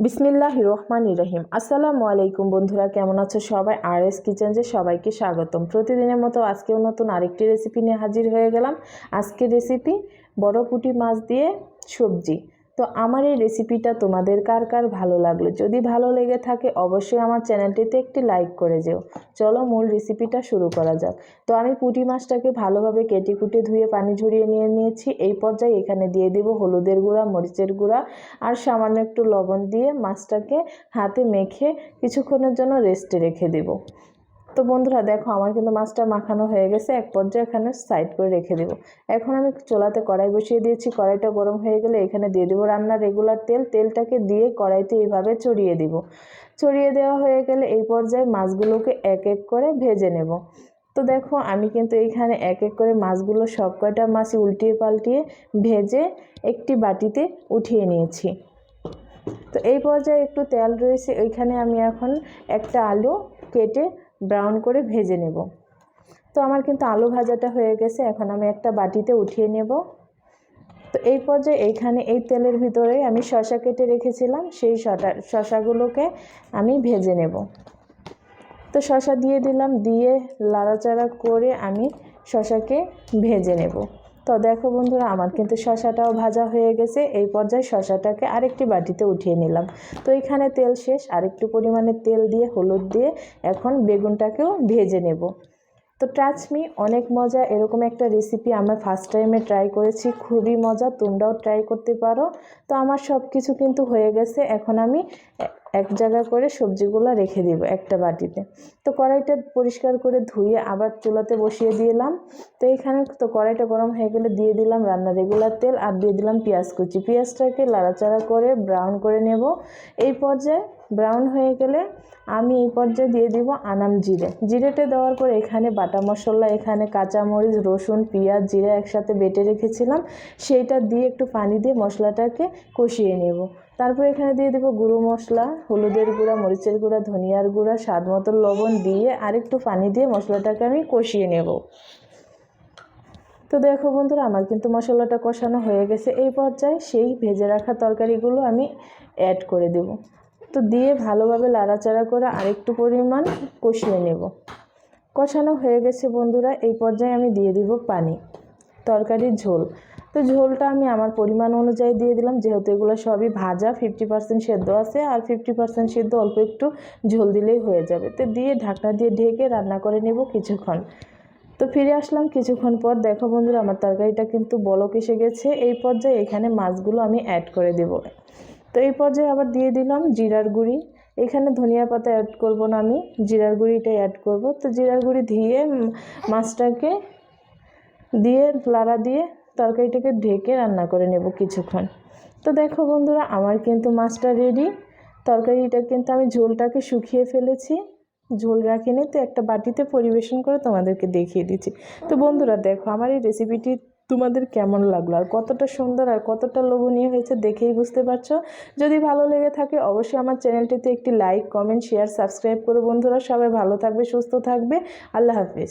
বিসমিল্লাহির রহমানির রহিম। আসসালামু আলাইকুম বন্ধুরা, কেমন আছো সবাই? RS কিচেনে সবাইকে স্বাগতম। প্রতিদিনের মতো আজকেও নতুন আরেকটি রেসিপি নিয়ে হাজির হয়ে গেলাম। আজকের রেসিপি বড় পুঁটি মাছ দিয়ে সবজি। তো আমার এই রেসিপিটা তোমাদের কার কার ভালো লাগলো? যদি ভালো লেগে থাকে অবশ্যই আমার চ্যানেলটিতে একটি লাইক করে যেও। চলো মূল রেসিপিটা শুরু করা যাক। তো আমি পুঁটি মাছটাকে ভালোভাবে কেটে কুটে ধুয়ে পানি ঝরিয়ে নিয়েছি। এই পর্যায়ে এখানে দিয়ে দেব হলুদের গুঁড়া, মরিচের গুঁড়া আর সামান্য একটু লবণ দিয়ে মাছটাকে হাতে মেখে কিছুক্ষণের জন্য রেস্টে রেখে দেব। তো বন্ধুরা দেখো, আমার কিন্তু মাছটা মাখানো হয়ে গেছে। এক পর্যায়ে এখানে সাইড করে রেখে দেব। এখন আমি চুলাতে কড়াই বসিয়ে দিয়েছি। কড়াইটা গরম হয়ে গেলে এখানে দিয়ে দেবো রান্নার রেগুলার তেল। তেলটাকে দিয়ে কড়াইতে এইভাবে চড়িয়ে দেব। চড়িয়ে দেওয়া হয়ে গেলে এই পর্যায়ে মাছগুলোকে এক এক করে ভেজে নেব। তো দেখো, আমি কিন্তু এইখানে এক এক করে মাছগুলো সব কয়টা মাছই উল্টিয়ে পাল্টিয়ে ভেজে একটি বাটিতে উঠিয়ে নিয়েছি। তো এই পর্যায়ে একটু তেল রয়েছে, ওইখানে আমি এখন একটা আলু কেটে ব্রাউন করে ভেজে নেব। তো আমার কিন্তু আলু ভাজাটা হয়ে গেছে, এখন আমি একটা বাটিতে উঠিয়ে নেব। তো এই পর্যায়ে এইখানে এই তেলের ভিতরে আমি শসা কেটে রেখেছিলাম, সেই শসাগুলোকে আমি ভেজে নেব। তো শসা দিয়ে দিলাম, দিয়ে লাড়াচাড়া করে আমি শসাকে ভেজে নেব। তো দেখো বন্ধুরা, আমার কিন্তু শসাটাও ভাজা হয়ে গেছে। এই পর্যায়ে শসাটাকে আরেকটি বাটিতে উঠিয়ে নিলাম। তো এখানে তেল শেষ, আরেকটু পরিমাণে তেল দিয়ে হলুদ দিয়ে এখন বেগুনটাকেও ভেজে নেব। তো ট্রাস্ট মি, অনেক মজা। এরকম একটা রেসিপি আমরা ফার্স্ট টাইমে ট্রাই করেছি, খুবই মজা। তোমরাও ট্রাই করতে পারো। তো আমার সব কিছু কিন্তু হয়ে গেছে। এখন আমি এক জায়গায় করে সবজিগুলো রেখে দিব একটা বাটিতে। তো কড়াইটা পরিষ্কার করে ধুয়ে আবার চুলাতে বসিয়ে দিলাম। তো এখানে তো কড়াইটা গরম হয়ে গেলে দিয়ে দিলাম রান্নার রেগুলার তেল আর দিয়ে দিলাম পেঁয়াজ কুচি। পেঁয়াজটাকে লাড়াচাড়া করে ব্রাউন করে নেব। এই পর্যায়ে ব্রাউন হয়ে গেলে আমি এই পর্যায়ে দিয়ে দিব আনাম জিরে। জিরেটা দেওয়ার পর এখানে বাটা মশলা, এখানে কাঁচামরিচ, রসুন, পেঁয়াজ, জিরা একসাথে বেটে রেখেছিলাম, সেইটা দিয়ে একটু পানি দিয়ে মশলাটাকে কষিয়ে নেব। তারপর এখানে দিয়ে দেবো গুঁড়ো মশলা, হলুদের গুঁড়া, মরিচের গুঁড়া, ধনিয়ার গুঁড়া, স্বাদ মতো লবণ দিয়ে আরেকটু পানি দিয়ে মশলাটাকে আমি কষিয়ে নেব। তো দেখো বন্ধুরা, আমার কিন্তু মশলাটা কষানো হয়ে গেছে। এই পর্যায়ে সেই ভেজে রাখা তরকারিগুলো আমি অ্যাড করে দেব। তো দিয়ে ভালোভাবে লাড়াচাড়া করে আরেকটু পরিমাণ কষিয়ে নেব। কষানো হয়ে গেছে বন্ধুরা, এই পর্যায়ে আমি দিয়ে দিব পানি, তরকারির ঝোল। তো ঝোলটা আমি আমার পরিমাণ অনুযায়ী দিয়ে দিলাম, যেহেতু এগুলো সবই ভাজা। 50% সেদ্ধ আছে আর 50% সেদ্ধ, অল্প একটু ঝোল দিলেই হয়ে যাবে। তো দিয়ে ঢাকনা দিয়ে ঢেকে রান্না করে নেব কিছুক্ষণ। তো ফিরে আসলাম কিছুক্ষণ পর। দেখো বন্ধুরা, আমার তরকারিটা কিন্তু বলক এসে গেছে। এই পর্যায়ে এখানে মাছগুলো আমি অ্যাড করে দেব। তো এই পর্যায়ে আবার দিয়ে দিলাম জিরার গুঁড়ি। এখানে ধনিয়া পাতা অ্যাড করব না, আমি জিরার গুঁড়িটাই অ্যাড করব। তো জিরার গুঁড়ি দিয়ে মাছটাকে দিয়ে লাড়া দিয়ে তরকারিটাকে ঢেকে রান্না করে নেব কিছুক্ষণ। তো দেখো বন্ধুরা, আমার কিন্তু মাছটা রেডি। তরকারিটা কিন্তু আমি ঝোলটাকে শুকিয়ে ফেলেছি, ঝোল রাখিনি। তো একটা বাটিতে পরিবেশন করে তোমাদেরকে দেখিয়ে দিচ্ছি। তো বন্ধুরা দেখো, আমার এই রেসিপিটি তোমাদের কেমন লাগলো আর কতটা সুন্দর আর কতটা লোভনীয় হয়েছে দেখেই বুঝতে পারছো। যদি ভালো লেগে থাকে অবশ্যই আমার চ্যানেলটিতে একটি লাইক, কমেন্ট, শেয়ার, সাবস্ক্রাইব করো বন্ধুরা। সবাই ভালো থাকবে, সুস্থ থাকবে। আল্লাহ হাফিজ।